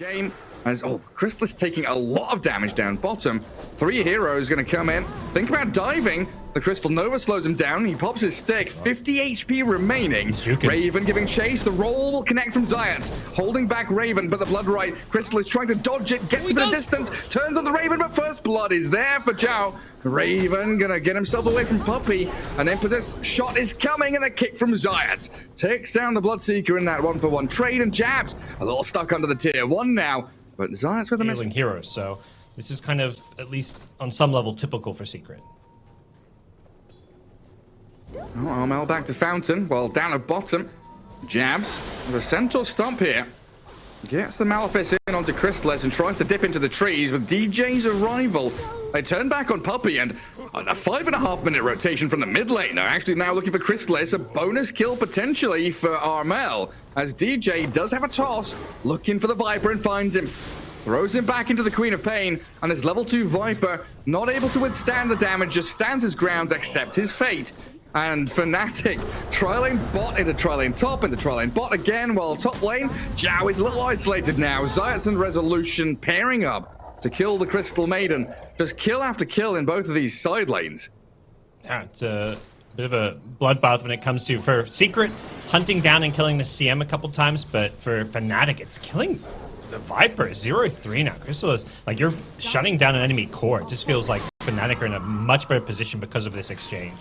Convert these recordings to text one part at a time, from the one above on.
game as Crystal is taking a lot of damage down bottom. 3 heroes going to come in. Think about diving. The Crystal Nova slows him down. He pops his stick. 50 HP remaining. Raven giving chase. The roll will connect from Zayat. Holding back Raven, but the Blood Right. Crystal is trying to dodge it. Gets a bit of distance. Turns on the Raven, but first blood is there for Zhao. Raven going to get himself away from Puppey. An Impetus shot is coming, and a kick from Zayat. Takes down the Bloodseeker in that 1-for-1 trade, and Jabs a little stuck under the tier 1 now. But Zayat's with a healing heroes, so this is kind of, at least on some level, typical for Secret. Armel back to Fountain. Well, down at bottom. Jabs with a Centaur Stomp here. Gets the Malefice in onto Crystallis and tries to dip into the trees with DJ's arrival. They turn back on Puppey and a 5.5-minute rotation from the mid lane. They're actually now looking for Crystallis. A bonus kill potentially for Armel as DJ does have a toss. Looking for the Viper and finds him. Throws him back into the Queen of Pain, and his level 2 Viper, not able to withstand the damage, just stands his grounds, accepts his fate. And Fnatic, tri-lane bot into tri-lane top, into tri-lane bot again, while top lane, Zhao is a little isolated now. Zayat and Resolution pairing up to kill the Crystal Maiden. Just kill after kill in both of these side lanes. Yeah, it's a bit of a bloodbath when it comes to, for Secret, hunting down and killing the CM a couple times, but for Fnatic, it's killing the Viper. 0-3 now. Crystal is, like, you're shutting down an enemy core. It just feels like Fnatic are in a much better position because of this exchange.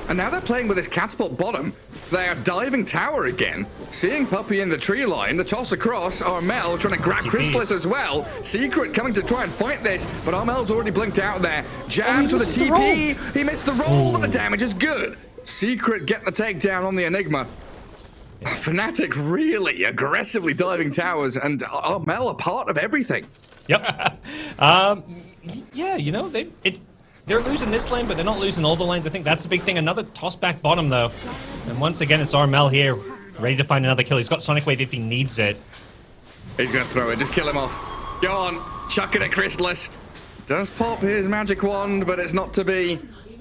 And now they're playing with this catapult bottom. They are diving tower again. Seeing Puppey in the tree line, the toss across. Armel trying to grab Crystallis as well. Secret coming to try and fight this, but Armel's already blinked out there. Jabs with a TP. He missed the roll, but the damage is good. Secret get the takedown on the Enigma. Fnatic really aggressively diving towers, and Armel a part of everything. Yep. Yeah, you know, they're losing this lane, but they're not losing all the lanes. I think that's the big thing. Another toss back bottom, though. And once again, it's Armel here, ready to find another kill. He's got Sonic Wave if he needs it. He's going to throw it. Just kill him off. Go on. Chuck it at Crystallis. Does pop his magic wand, but it's not to be.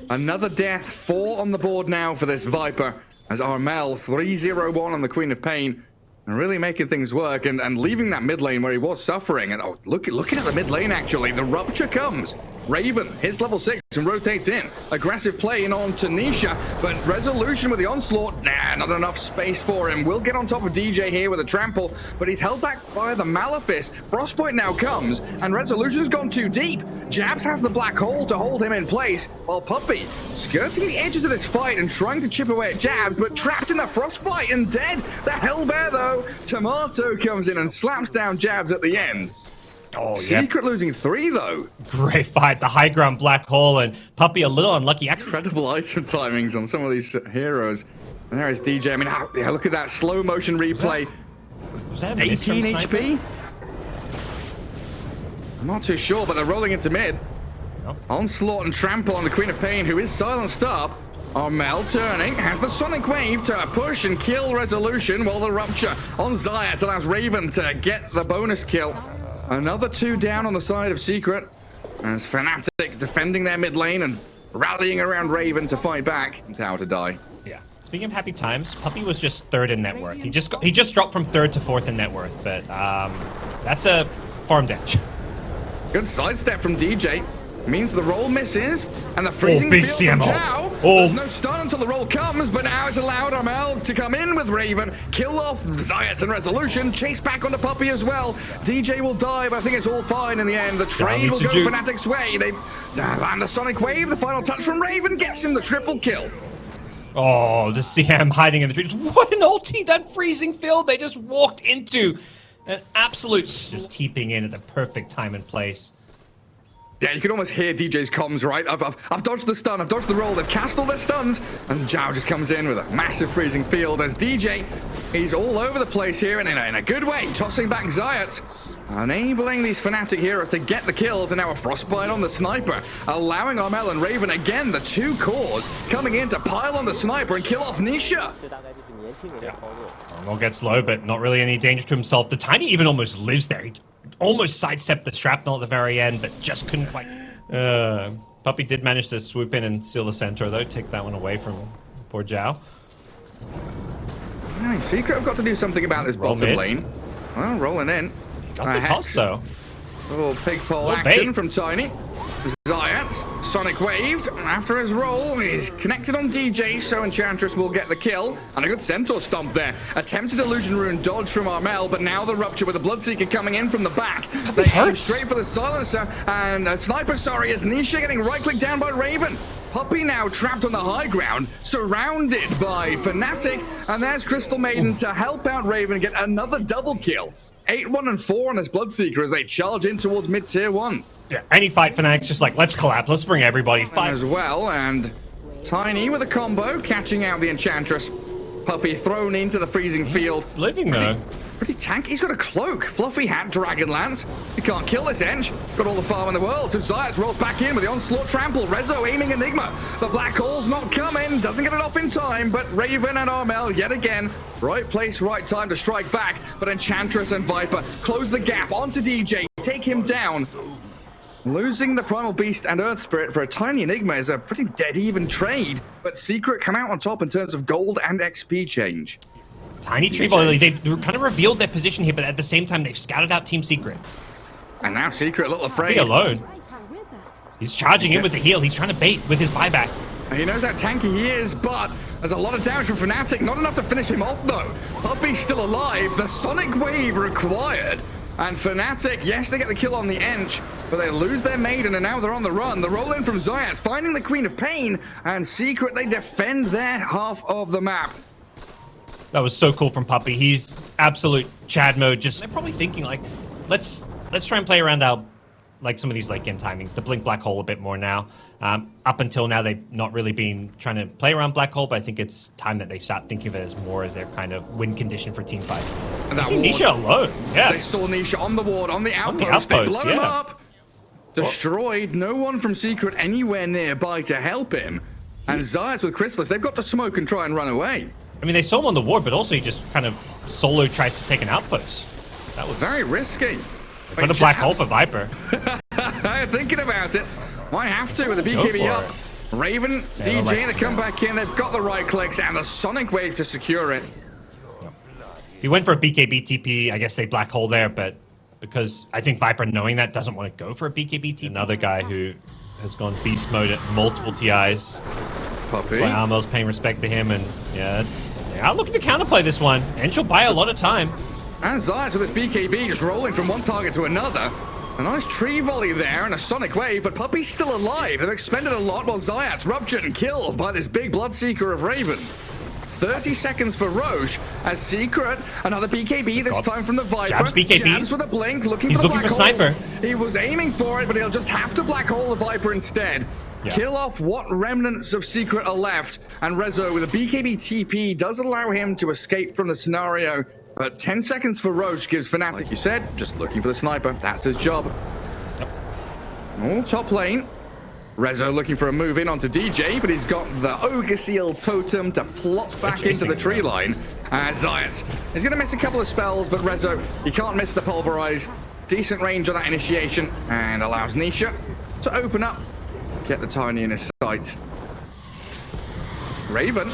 Another death. 4 on the board now for this Viper. As Armel 3-0-1 on the Queen of Pain. And really making things work and leaving that mid lane where he was suffering. And looking at the mid lane, actually. The rupture comes. Raven hits level 6 and rotates in. Aggressive play in on Tanisha, but Resolution with the onslaught. Nah, not enough space for him. Will get on top of DJ here with a trample, but he's held back by the Malefice. Frostpoint now comes, and Resolution's gone too deep. Jabs has the black hole to hold him in place, while Puppey skirting the edges of this fight and trying to chip away at Jabs, but trapped in the frostbite and dead. The Hellbear, though. Tomato comes in and slaps down Jabs at the end. Oh, Secret losing 3, though. Great fight. The high ground black hole, and Puppey a little unlucky. Incredible item timings on some of these heroes. And there is DJ. I mean, look at that slow motion replay. Was that 18 HP? I'm not too sure, but they're rolling into mid. Nope. Onslaught and trample on the Queen of Pain, who is silenced up. Armel turning, has the Sonic Wave to push and kill Resolution, while the rupture on Zayat allows Raven to get the bonus kill. Another 2 down on the side of Secret, as Fnatic defending their mid lane and rallying around Raven to fight back. Tower to die. Yeah. Speaking of happy times, Puppey was just 3rd in net worth. He just dropped from 3rd to 4th in net worth, but that's a farm dash. Good sidestep from DJ. Means the roll misses, and the freezing big field from CMO. Zhao. There's no stun until the roll comes, but now it's allowed Armel to come in with Raven, kill off Zayat and Resolution, chase back onto Puppey as well. DJ will die, but I think it's all fine in the end. The trade will go Fnatic's way. They land the Sonic Wave. The final touch from Raven gets him the triple kill. Oh, the CM hiding in the trees. What an ulti, that freezing field they just walked into. An absolute just teeping in at the perfect time and place. Yeah, you can almost hear DJ's comms, right? I've dodged the stun, I've dodged the roll, they've cast all their stuns, and Zhao just comes in with a massive freezing field as DJ, he's all over the place here and in a good way, tossing back Zayat, enabling these Fnatic heroes to get the kills, and now a frostbite on the sniper, allowing Armel and Raven again, the 2 cores, coming in to pile on the sniper and kill off Nisha. Yeah. Armel gets low, but not really any danger to himself. The Tiny even almost lives there. He almost sidestepped the shrapnel at the very end, but just couldn't quite. Puppey did manage to swoop in and seal the center, though. Take that one away from poor Zhao. Secret have got to do something about this bottom lane. Well, rolling in. Got the toss, though. A little pig pole action from Tiny. Zayats, Sonic waved. After his roll, he's connected on DJ, so Enchantress will get the kill. And a good Centaur stomp there. Attempted Illusion Rune dodge from Armel, but now the Rupture with the Bloodseeker coming in from the back. They aim straight for the Silencer, and a Sniper, sorry, is Nisha getting right-clicked down by Raven. Puppey now trapped on the high ground, surrounded by Fnatic, and there's Crystal Maiden to help out Raven get another double kill. 8-1 and 4 on his Bloodseeker as they charge in towards mid-tier 1. Yeah, any fight Fnatic's just like, let's collapse, let's bring everybody. Fight. As well, and Tiny with a combo, catching out the Enchantress. Puppey thrown into the freezing field. He's living though. Pretty tanky. He's got a cloak, fluffy hat, dragon lance. He can't kill this Ench. Got all the farm in the world. So Zayats rolls back in with the onslaught trample. Rezo aiming Enigma. The black hole's not coming. Doesn't get it off in time. But Raven and Armel yet again. Right place, right time to strike back. But Enchantress and Viper close the gap onto DJ. Take him down. Losing the Primal Beast and Earth Spirit for a tiny Enigma is a pretty dead even trade. But Secret come out on top in terms of gold and XP change. Tiny Tree Volley, they've kind of revealed their position here, but at the same time, they've scouted out Team Secret. And now Secret a little afraid. Be alone. He's charging in with the heal. He's trying to bait with his buyback. He knows how tanky he is, but there's a lot of damage from Fnatic. Not enough to finish him off, though. Puppey's still alive. The Sonic Wave required. And Fnatic, yes, they get the kill on the Ench, but they lose their Maiden, and now they're on the run. The roll in from Zayats, finding the Queen of Pain, and Secret, they defend their half of the map. That was so cool from Puppey. He's absolute Chad mode. Just they're probably thinking like, let's try and play around our some of these late game timings. The blink black hole a bit more now. Up until now, they've not really been trying to play around black hole, but I think it's time that they start thinking of it as more as their kind of win condition for team fights. And they see Nisha alone. Yeah, they saw Nisha on the ward, on the outpost. They blow him up. Destroyed. No one from Secret anywhere nearby to help him. And Zayats with Chrysalis, they've got to smoke and try and run away. I mean, they saw him on the ward, but also he just kind of solo tries to take an outpost. That was very risky. Put a black hole for Viper. Thinking about it. Might have to with the BKB up. Raven, DJ to come back in. They've got the right clicks and the Sonic Wave to secure it. He went for a BKB TP. I guess they black hole there, but because I think Viper, knowing that, doesn't want to go for a BKB TP. Another guy who has gone beast mode at multiple TIs. Puppey. That's why Armel's paying respect to him, and yeah, they are looking to counterplay this one, and she'll buy a lot of time. And Zayats with his BKB just rolling from one target to another. A nice tree volley there and a Sonic Wave, but Puppey's still alive. They've expended a lot while Zayats ruptured and killed by this big Bloodseeker of Raven. 30 seconds for Roche as Secret, another BKB, this time from the Viper. Jabs BKB. Jabs with a blink, looking He's for the looking black for hole. Sniper. He was aiming for it, but he'll just have to black hole the Viper instead. Yeah. Kill off what remnants of Secret are left, and Rezo with a BKB TP does allow him to escape from the scenario. But 10 seconds for Roche gives Fnatic, like you said, just looking for the sniper. That's his job. Yep. All top lane. Rezo looking for a move in onto DJ, but he's got the Ogre Seal Totem to flop back into the tree line. And Zayats is going to miss a couple of spells, but Rezo, he can't miss the Pulverize. Decent range on that initiation, and allows Nisha to open up. Get the Tiny in his sights. Raven,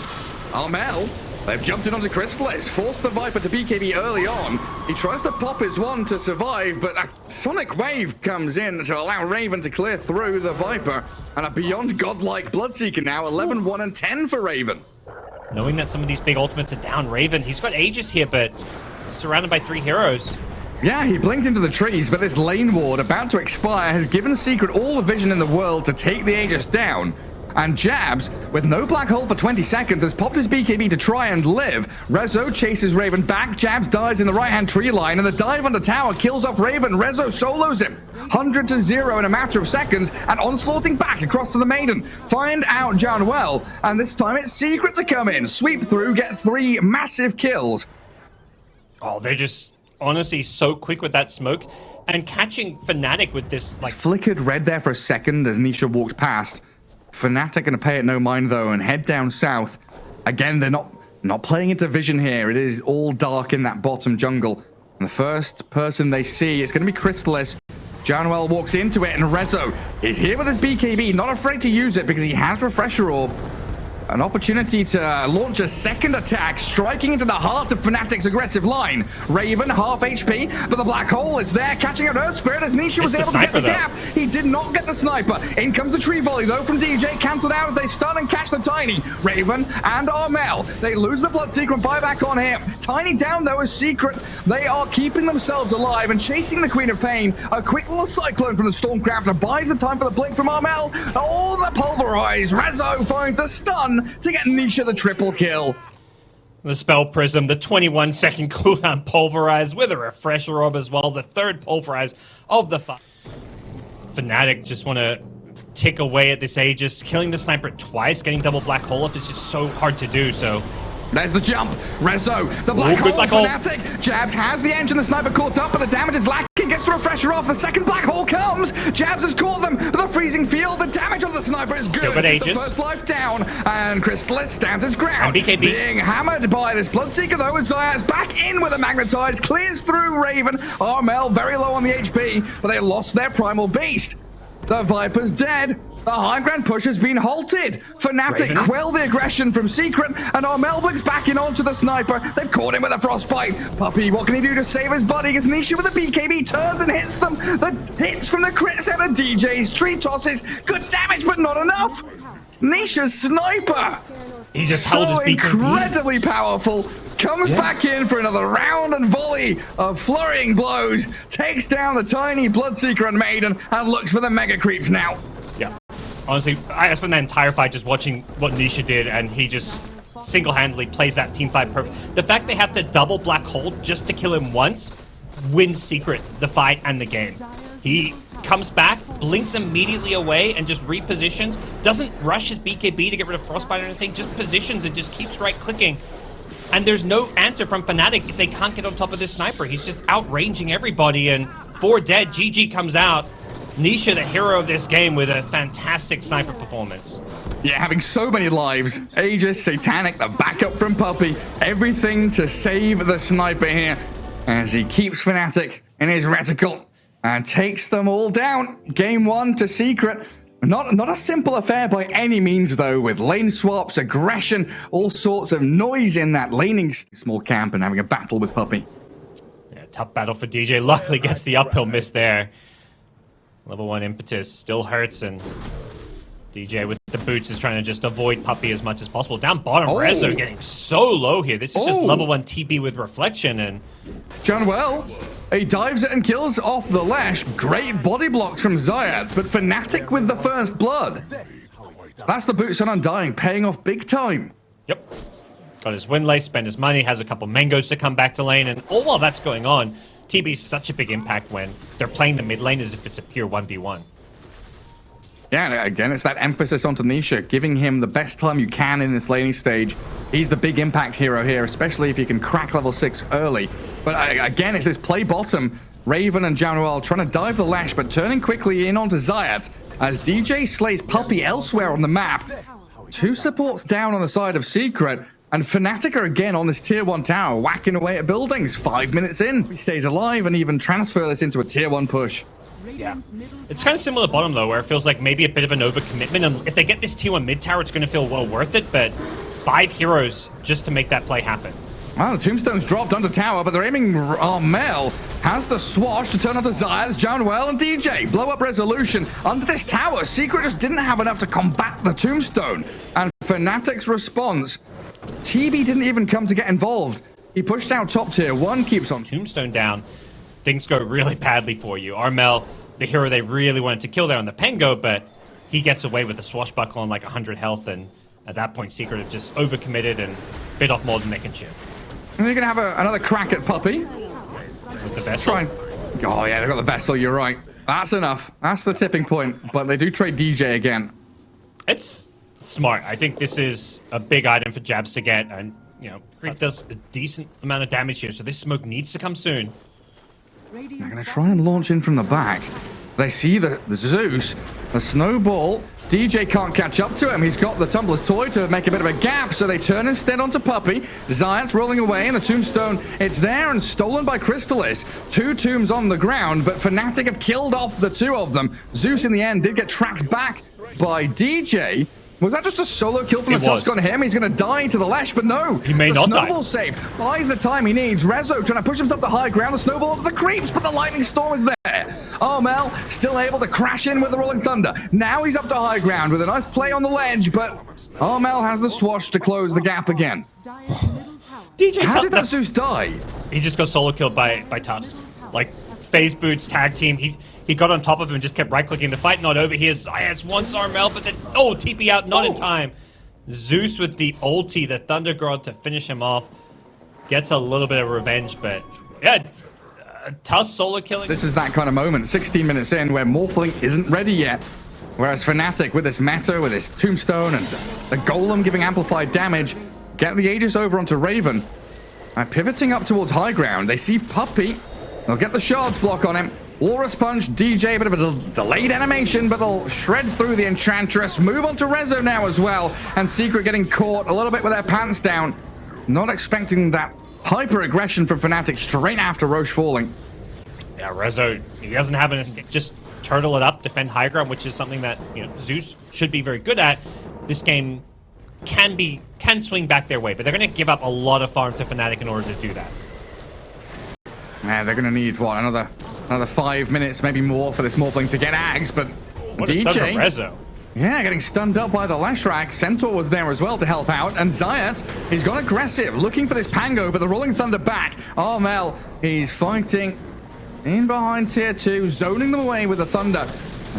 Armel, they've jumped in onto Chrysalis, forced the Viper to BKB early on. He tries to pop his one to survive, but a Sonic Wave comes in to allow Raven to clear through the Viper. And a beyond godlike Bloodseeker now, 11, 1, and 10 for Raven. Knowing that some of these big ultimates are down, Raven, he's got Aegis here, but he's surrounded by 3 heroes. Yeah, he blinked into the trees, but this lane ward about to expire has given Secret all the vision in the world to take the Aegis down. And Jabs, with no black hole for 20 seconds, has popped his BKB to try and live. Rezo chases Raven back. Jabs dies in the right-hand tree line, and the dive on the tower kills off Raven. Rezo solos him. 100 to 0 in a matter of seconds, and onslaughting back across to the Maiden. Find out Janwell, and this time it's Secret to come in. Sweep through, get 3 massive kills. Oh, they're just honestly so quick with that smoke. And catching Fnatic with this, like... Flickered red there for a second as Nisha walked past. Fnatic going to pay it no mind, though, and head down south. Again, they're not playing into vision here. It is all dark in that bottom jungle. And the first person they see is going to be Chrysalis. Janwell walks into it, and Rezo is here with his BKB, not afraid to use it because he has Refresher Orb. An opportunity to launch a second attack, striking into the heart of Fnatic's aggressive line. Raven, half HP, but the black hole is there, catching out her spirit as Nisha was able to get the gap. He did not get the sniper. In comes the tree volley, though, from DJ, cancelled out as they stun and catch the Tiny. Raven and Armel, they lose the Bloodseeker and buyback on him. Tiny down, though, as Secret. They are keeping themselves alive and chasing the Queen of Pain. A quick little cyclone from the Stormcrafter buys the time for the blink from Armel. Oh, the pulverize. Rezo finds the stun to get Nisha the triple kill. The Spell Prism, the 21-second cooldown Pulverize with a Refresher Orb as well. The third Pulverize of the fight. Fnatic just want to tick away at this Aegis. Killing the Sniper twice, getting double Black Hole up is just so hard to do, so... There's the jump. Rezo, the black hole, Fnatic. Jabs has the engine, the sniper caught up, but the damage is lacking. Gets the refresher off. The second black hole comes. Jabs has caught them, but the freezing field, the damage on the sniper is good. Still got Aegis. The first life down, and Crystallis stands his ground. And BKB. Being hammered by this Bloodseeker, though, as Zayas back in with a Magnetize, clears through Raven. Armel very low on the HP, but they lost their Primal Beast. The Viper's dead. The high ground push has been halted. Fnatic quell the aggression from Secret, and Armel blinks back in onto the sniper. They've caught him with a frostbite. Puppey, what can he do to save his buddy? As Nisha with a BKB turns and hits them. The hits from the crit set of DJ's tree tosses. Good damage, but not enough. Nisha's sniper. He just held his BKB. Incredibly powerful. Comes back in for another round and volley of flurrying blows. Takes down the tiny Bloodseeker and Maiden and looks for the mega creeps now. Yeah. Honestly, I spent that entire fight just watching what Nisha did, and he just single-handedly plays that team fight perfect. The fact they have to double Black Hole just to kill him once wins Secret the fight and the game. He comes back, blinks immediately away, and just repositions. Doesn't rush his BKB to get rid of Frostbite or anything, just positions and just keeps right-clicking. And there's no answer from Fnatic if they can't get on top of this sniper. He's just outranging everybody, and 4 dead. GG comes out. Nisha, the hero of this game, with a fantastic sniper performance. Yeah, having so many lives. Aegis, Satanic, the backup from Puppey. Everything to save the sniper here as he keeps Fnatic in his reticle and takes them all down. Game 1 to Secret. Not a simple affair by any means, though, with lane swaps, aggression, all sorts of noise in that laning small camp and having a battle with Puppey. Yeah, tough battle for DJ. Luckily gets the uphill miss there. Level 1 impetus still hurts, and DJ with the boots is trying to just avoid Puppey as much as possible. Down bottom, Rezo getting so low here. This is just level 1 TP with reflection, and... Well, he dives it and kills off the Lash. Great body blocks from Zayat, but Fnatic with the first blood. That's the boots on Undying, paying off big time. Yep. Got his win lace, spent his money, has a couple mangoes to come back to lane, and all while that's going on, TB's such a big impact when they're playing the mid lane as if it's a pure 1v1. Yeah, and again, it's that emphasis onto Nisha, giving him the best time you can in this laning stage. He's the big impact hero here, especially if you can crack level 6 early. But again, it's this play bottom. Raven and Januel trying to dive the Lash, but turning quickly in onto Zayat as DJ slays Puppey elsewhere on the map. 2 supports down on the side of Secret, and Fnatic are again on this tier 1 tower, whacking away at buildings. 5 minutes in, he stays alive and even transfer this into a tier 1 push. Yeah. It's kind of similar to bottom, though, where it feels like maybe a bit of an overcommitment. And if they get this tier 1 mid tower, it's going to feel well worth it, but 5 heroes just to make that play happen. Well, the tombstone's dropped onto tower, but they're aiming Armel. Has the swash to turn onto Zayas, Januel, and DJ. Blow up resolution under this tower. Secret just didn't have enough to combat the tombstone. And Fnatic's response, TB didn't even come to get involved. He pushed out top tier 1, keeps on. Tombstone down. Things go really badly for you. Armel, the hero they really wanted to kill there on the Pengo, but he gets away with a swashbuckle on like 100 health, and at that point, Secret have just overcommitted and bit off more than they can chew. And they're going to have another crack at Puppey. With the Vessel. Oh, yeah, they've got the Vessel, you're right. That's enough. That's the tipping point, but they do trade DJ again. It's smart. I think this is a big item for Jabs to get, and, you know, Creep does a decent amount of damage here, so this smoke needs to come soon. They're going to try and launch in from the back. They see the Zeus, the snowball. DJ can't catch up to him. He's got the Tumbler's Toy to make a bit of a gap, so they turn instead onto Puppey. Zayat's rolling away, and the Tombstone, it's there and stolen by Crystallis. 2 tombs on the ground, but Fnatic have killed off the 2 of them. Zeus, in the end, did get tracked back by DJ, Was that just a solo kill from the Tusk on him? He's going to die to the Lesh, but no. He may not die. The snowball save buys the time he needs. Rezo trying to push himself to high ground. The snowball to the creeps, but the lightning storm is there. Armel still able to crash in with the Rolling Thunder. Now he's up to high ground with a nice play on the ledge, but Armel has the swash to close the gap again. DJ, how did that Zeus die? He just got solo killed by Tusk. Like, phase boots, tag team. He got on top of him and just kept right-clicking. The fight not over here. Zayats wants Armel, but then, TP out, not in time. Zeus with the ulti, the Thunder God to finish him off. Gets a little bit of revenge, but yeah, Tusk solo killing. This is that kind of moment, 16 minutes in, where Morphling isn't ready yet. Whereas Fnatic, with this meta, with his Tombstone and the Golem giving amplified damage, get the Aegis over onto Raven. And pivoting up towards high ground, they see Puppey. They'll get the Shards block on him. Aura's Punch, DJ, a bit of a delayed animation, but they'll shred through the Enchantress. Move on to Rezo now as well. And Secret getting caught a little bit with their pants down. Not expecting that hyper aggression from Fnatic straight after Roche falling. Yeah, Rezo, he doesn't have an escape. Just turtle it up, defend high ground, which is something that, you know, Zeus should be very good at. This game can swing back their way, but they're going to give up a lot of farm to Fnatic in order to do that. Man, they're going to need, what, another 5 minutes, maybe more for this Morphling to get Ags, but what a stun from Rezo. Yeah, getting stunned up by the Leshrac. Centaur was there as well to help out, and Zayat, he's gone aggressive, looking for this Pango, but the Rolling Thunder back. Armel, he's fighting in behind tier 2, zoning them away with the Thunder.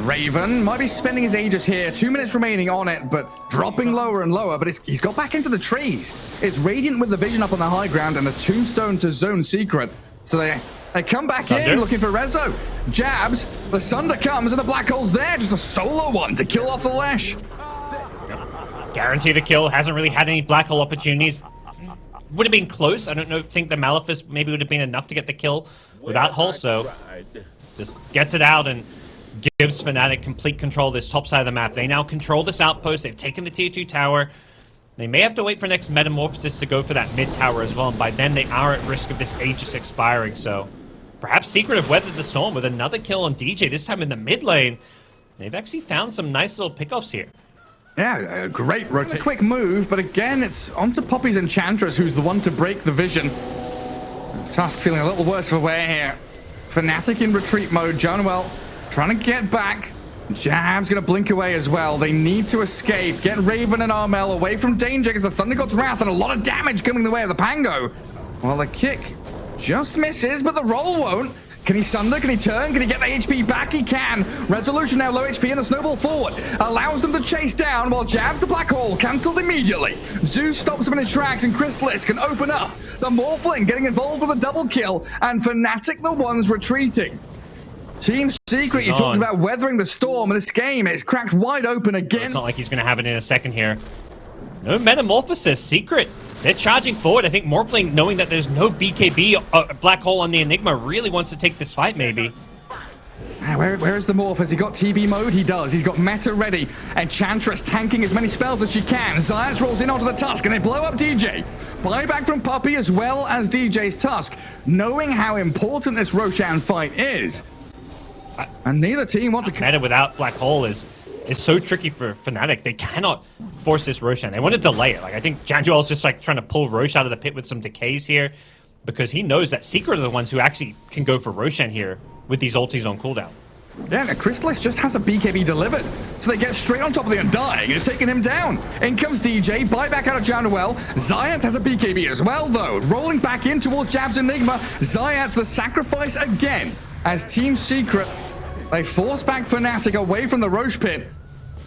Raven might be spending his Aegis here, 2 minutes remaining on it, but dropping lower and lower, but he's got back into the trees. It's Radiant with the vision up on the high ground and the Tombstone to zone Secret. So they come back in looking for Rezo. Jabs, the Sunder comes and the Black Hole's there. Just a solo one to kill off the Lesh. Guarantee the kill. Hasn't really had any Black Hole opportunities. Would have been close. I don't think the Malefice maybe would have been enough to get the kill without Hole. So just gets it out and gives Fnatic complete control of this top side of the map. They now control this outpost. They've taken the tier 2 tower. They may have to wait for next Metamorphosis to go for that mid tower as well, and by then they are at risk of this Aegis expiring, so perhaps Secret have weathered the storm with another kill on DJ, this time in the mid lane. They've actually found some nice little pickoffs here. Yeah, a great rotate. A quick move, but again, it's onto Puppey's Enchantress, who's the one to break the vision. Tusk feeling a little worse for wear here. Fnatic in retreat mode, Januel trying to get back. Jab's gonna blink away as well. They need to escape. Get Raven and Armel away from danger because the Thunder God's Wrath and a lot of damage coming the way of the Pango. Well, the kick just misses, but the roll won't. Can he Sunder? Can he turn? Can he get the HP back? He can. Resolution now low HP and the snowball forward allows them to chase down while Jabs the Black Hole cancelled immediately. Zeus stops him in his tracks and Chrysalis can open up. The Morphling getting involved with a double kill and Fnatic the ones retreating. Team Secret, you talked about weathering the storm, and this game is cracked wide open again. It's not like he's going to have it in a second here. No Metamorphosis. Secret, they're charging forward. I think Morphling, knowing that there's no BKB Black Hole on the Enigma, really wants to take this fight, maybe. Where is the Morph? Has he got TB mode? He does. He's got meta ready. Enchantress tanking as many spells as she can. Zayas rolls in onto the Tusk, and they blow up DJ. Buyback from Puppey as well as DJ's Tusk. Knowing how important this Roshan fight is, and neither team want to... Meta without Black Hole is so tricky for Fnatic. They cannot force this Roshan. They want to delay it. Like, I think Janduel's just like trying to pull Roche out of the pit with some decays here because he knows that Secret are the ones who actually can go for Roshan here with these ultis on cooldown. Yeah, and Chrysalis just has a BKB delivered, so they get straight on top of the Undying and taking him down. In comes DJ, buyback out of Januel. Zayat has a BKB as well, though. Rolling back in towards Jab's Enigma. Zayat's the sacrifice again as Team Secret, they force back Fnatic away from the Roche pit.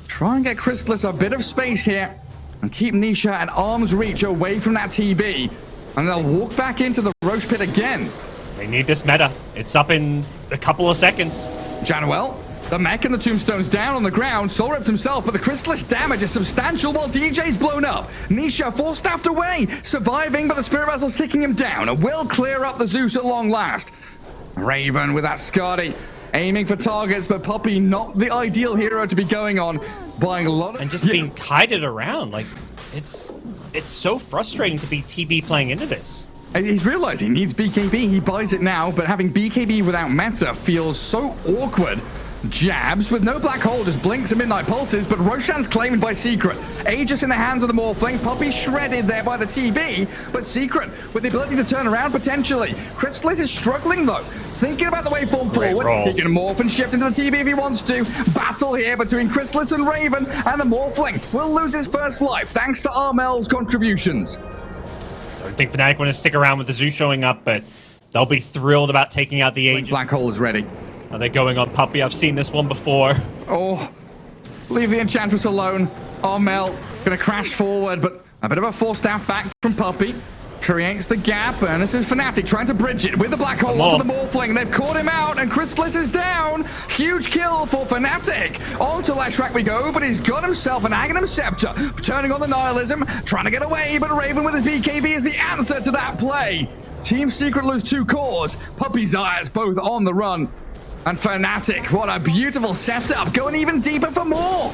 Try and get Chrysalis a bit of space here and keep Nisha at arm's reach away from that TB. And they'll walk back into the Roche pit again. They need this meta. It's up in a couple of seconds. Januel, the mech and the Tombstone's down on the ground. Soul rips himself, but the Chrysalis damage is substantial while DJ's blown up. Nisha force-staffed away, surviving, but the Spirit Vessel's ticking him down and will clear up the Zeus at long last. Raven with that Skadi, aiming for targets, but Puppey not the ideal hero to be going on, buying a lot of... And just being kited around, like, it's so frustrating to be TB playing into this. He's realized he needs BKB, he buys it now, but having BKB without meta feels so awkward. Jabs with no black hole, just blinks and midnight pulses, but Roshan's claimed by Secret. Aegis in the hands of the Morphling, Puppey shredded there by the TB, but Secret with the ability to turn around potentially. Chrysalis is struggling though, thinking about the way forward. He can morph and shift into the TB if he wants to. Battle here between Chrysalis and Raven, and the Morphling will lose his first life thanks to Armel's contributions. I think Fnatic want to stick around with the Zoo showing up, but they'll be thrilled about taking out the Aegis. Black hole is ready. Are they going on Puppey? I've seen this one before. Oh, leave the Enchantress alone. Armel gonna crash forward, but a bit of a forced staff back from Puppey. Creates the gap, and this is Fnatic trying to bridge it with the black hole onto the Morphling. They've caught him out, and Chrysalis is down. Huge kill for Fnatic. On to Leshrac we go, but he's got himself an Aghanim Scepter. Turning on the Nihilism, trying to get away, but Raven with his BKB is the answer to that play. Team Secret lose 2 cores. Puppey's eyes both on the run. And Fnatic, what a beautiful setup, going even deeper for more.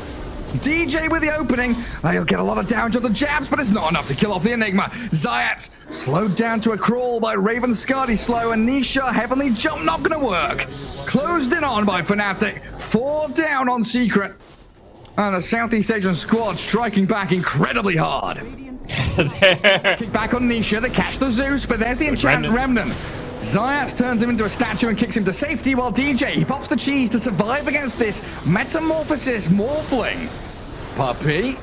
DJ with the opening. He'll get a lot of damage on the jabs, but it's not enough to kill off the Enigma. Zayat slowed down to a crawl by Raven Skirdy slow, and Nisha Heavenly Jump not going to work. Closed in on by Fnatic. 4 down on Secret. And the Southeast Asian squad striking back incredibly hard. Kick back on Nisha, they catch the Zeus, but there's the Enchant Remnant. Zayat turns him into a statue and kicks him to safety, while DJ, he pops the cheese to survive against this Metamorphosis Morphling. Puppey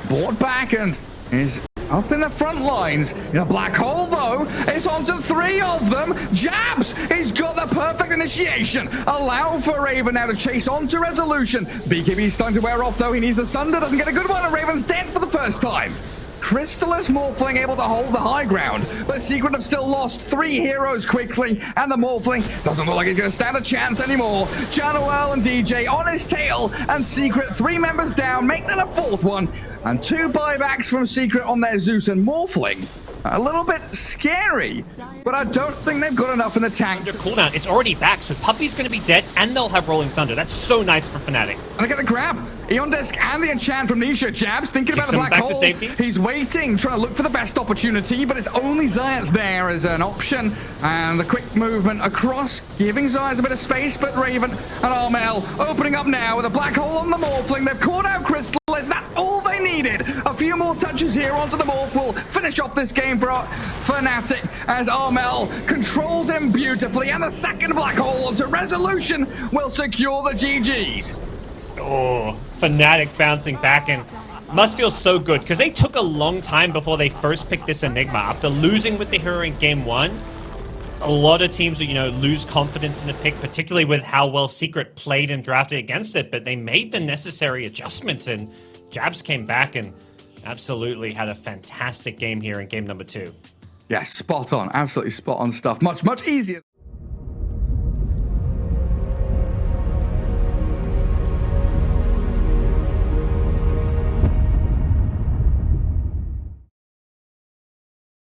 brought back and is up in the front lines. In a black hole, though, it's on to 3 of them. Jabs, he's got the perfect initiation. Allow for Raven now to chase on to Resolution. BKB's starting to wear off, though. He needs the Sunder, doesn't get a good one, and Raven's dead for the first time. Crystallis Morphling able to hold the high ground, but Secret have still lost 3 heroes quickly, and the Morphling doesn't look like he's going to stand a chance anymore. Janoel and DJ on his tail, and Secret 3 members down, make that a 4th one, and 2 buybacks from Secret on their Zeus and Morphling. A little bit scary, but I don't think they've got enough in the tank. Their cooldown, it's already back, so Puppey's going to be dead, and they'll have Rolling Thunder. That's so nice for Fnatic. And they get the grab. Eon Disc and the enchant from Nisha. Jabs thinking about the black hole. He's waiting, trying to look for the best opportunity, but it's only Zayat's there as an option. And the quick movement across, giving Zayat a bit of space, but Raven and Armel opening up now with a black hole on the Morphling. They've caught out Crystallis. That's all they needed. A few more touches here onto the Morph will finish off this game for Fnatic as Armel controls him beautifully, and the second black hole onto Resolution will secure the GGs. Oh, Fnatic bouncing back, and must feel so good because they took a long time before they first picked this Enigma. After losing with the hero in game 1, a lot of teams, lose confidence in the pick, particularly with how well Secret played and drafted against it, but they made the necessary adjustments, and Jabs came back and absolutely had a fantastic game here in game number 2. Yeah, spot on. Absolutely spot on stuff. Much, much easier.